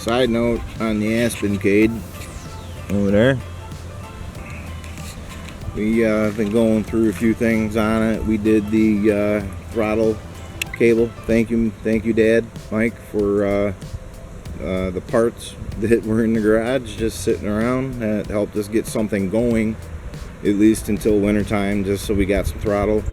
Side note on the Aspencade over there. We have been going through a few things on it. We did the throttle cable. Thank you, Dad, Mike, for the parts that were in the garage just sitting around. That helped us get something going, at least until winter time, just so we got some throttle.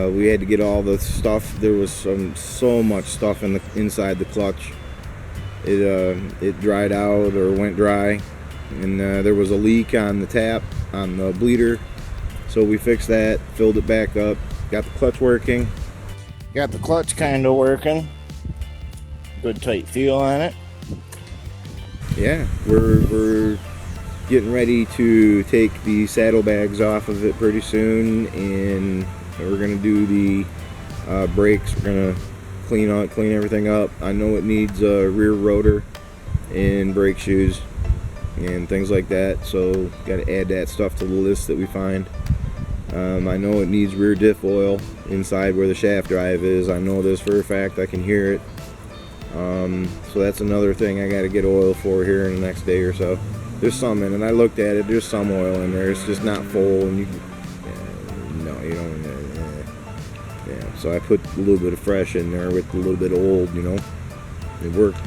We had to get all the stuff. There was so much stuff inside the clutch. It dried out or went dry, and there was a leak on the tap on the bleeder, so we fixed that, filled it back up, got the clutch working, got the clutch kind of working, good tight feel on it. Yeah, we're getting ready to take the saddlebags off of it pretty soon, and we're gonna do the brakes. We're gonna clean everything up. I know it needs a rear rotor and brake shoes and things like that, so got to add that stuff to the list that we find. I know it needs rear diff oil inside where the shaft drive is. I know this for a fact. I can hear it. So that's another thing I got to get oil for here in the next day or so. There's some in it. I looked at it. There's some oil in there. It's just not full, and you don't. Yeah, so I put a little bit of fresh in there with a little bit of old, you know. It worked.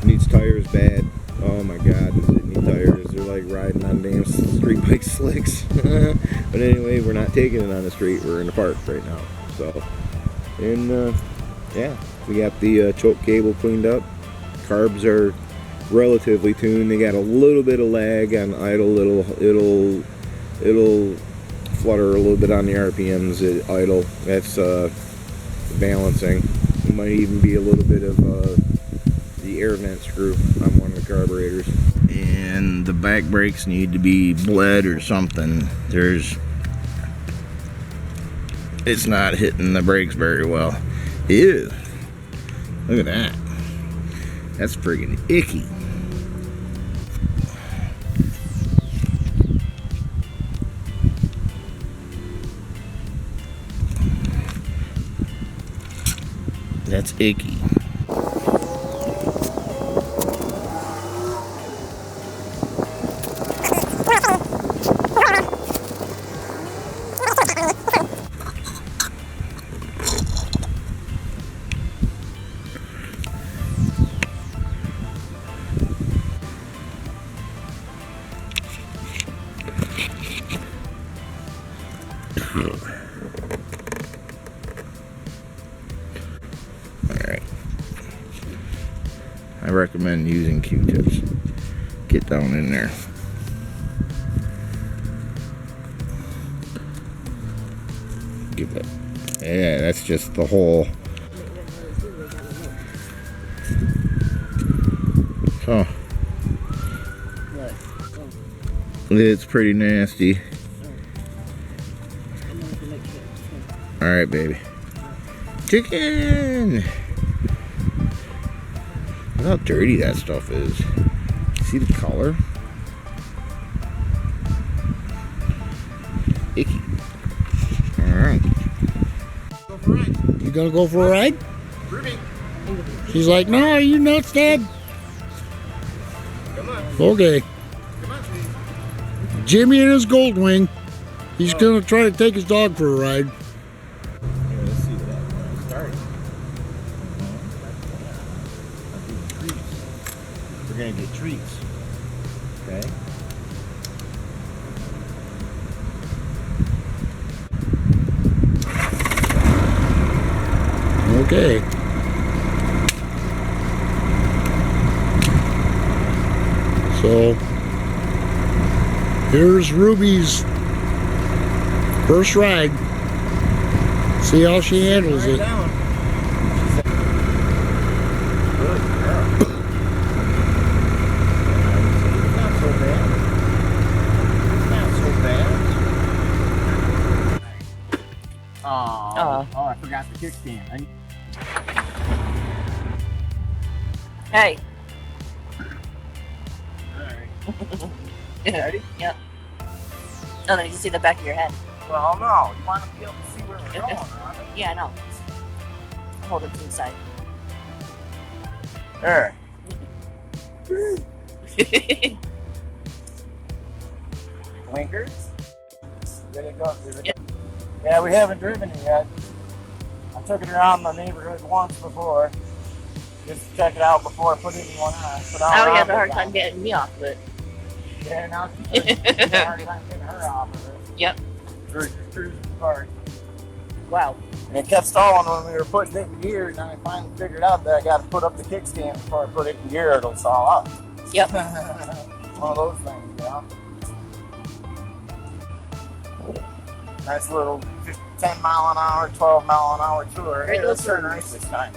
It needs tires bad. Oh my God, does it need tires? They're like riding on damn street bike slicks. But anyway, we're not taking it on the street. We're in the park right now. So, and yeah, we got the choke cable cleaned up. Carbs are relatively tuned. They got a little bit of lag on idle. It'll flutter a little bit on the RPMs at idle. That's balancing. It might even be a little bit of the air vent screw on one of the carburetors. And the back brakes need to be bled or something. It's not hitting the brakes very well. Ew. Look at that. That's friggin' icky. That's icky. Alright. I recommend using Q-tips. Get down in there. Give it. Yeah, that's just the whole. So. It's pretty nasty. Alright, baby. Chicken! Look how dirty that stuff is. See the color? Icky. Alright. Go for a ride. You gonna go for a ride? Ruby. She's like, no, are you nuts, Dad? Come on. Okay. Come on, sweetie. Jimmy and his GoldWing. He's gonna try to take his dog for a ride. Here, let's see that starts. We're gonna get treats. Okay. Okay. So here's Ruby's first ride. See how she handles it. Down. Good girl. It's not so bad. It's not so bad. Oh, I forgot the kickstand. Hey. Alright. Ready? Yep. Oh, then you can see the back of your head. Well, no. You want to be able to see where we're going on it. Yeah, I know. I'll hold it to the side. There. Blinkers. There you go. Yep. Yeah, we haven't driven it yet. I took it around the neighborhood once before, just to check it out before I put anyone on. So now Oh, we're yeah, on the hard it time now. getting me off of it. Yeah, now she's having a hard time getting her off of it. Yep. We're just cruising apart. Wow. And it kept stalling when we were putting it in gear, and I finally figured out that I got to put up the kickstand before I put it in gear, it'll stall up. Yep. One of those things, you know. Nice little 10 mile an hour, 12 mile an hour tour. Right, Hey, let's those turn are right this time.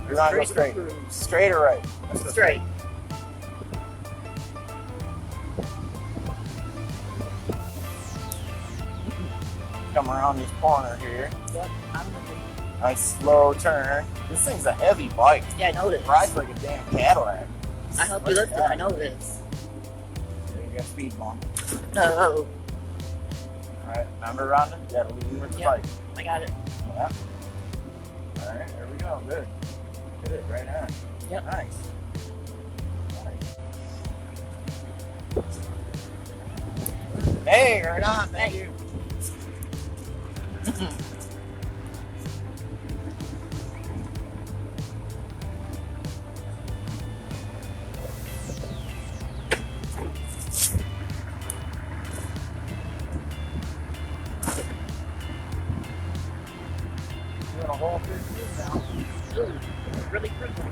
We're not go straight. Straight or right? Let's go Straight. Come around this corner here. Yep. I'm looking. Nice slow turn. This thing's a heavy bike. Yeah, I know it It is. rides like a damn Cadillac. I help you lift it. I know it is. There you got speed bump. No. Alright, remember Rhonda? You gotta lean with the Yep. bike. I got it. Yeah. Alright, there we go. Good. Hit it right on. Yep. Nice. Hey, right on. Thank you. Doing a whole 15 now. Ooh, really quickly.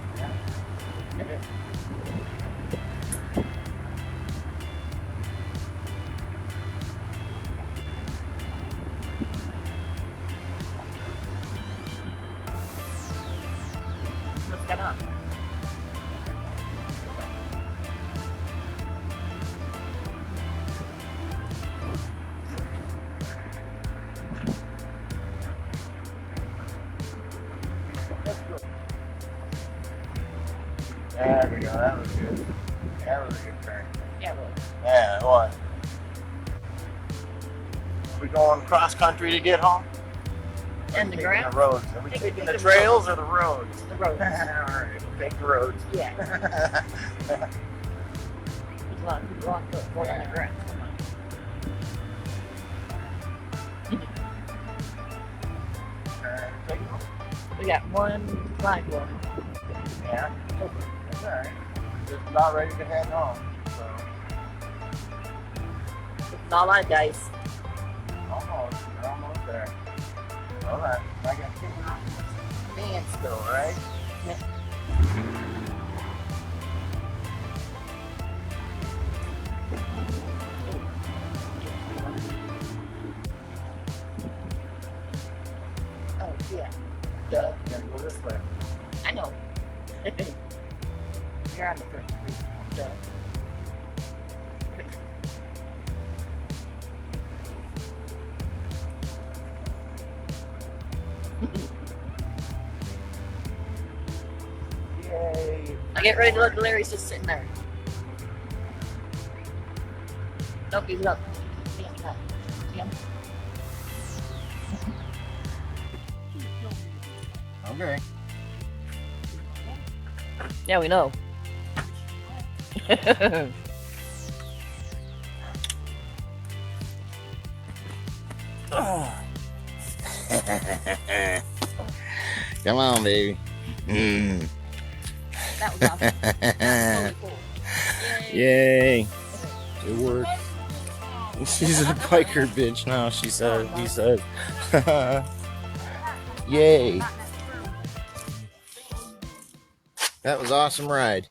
What's going on? There we go. That was good. That was a good turn. Yeah, well, Yeah, it was. We going cross country to get home? and the Taking ground? the roads. Are we Take- taking take the the trails or the roads? The road. Alright, we'll take the roads. Yeah. There's a lot of people on foot going on the ground. Come on. Take it home. We got one blind one. Yeah. That's alright. Just about ready to head home. So, It's all on dice. almost. We're almost there. Alright. I got to take off this man still, right? Oh, yeah. Yeah. Gotta go this way. I know. You're on the first street. Duh. Yay. I get ready to look. Larry's just sitting there. Nope, he's up. See him? See him? Okay. Yeah, we know. Come on, baby. Mm. That was awesome. That was totally cool. Yay. Yay. It worked. She's a biker bitch now, she said. He said. Yay. That was an awesome ride.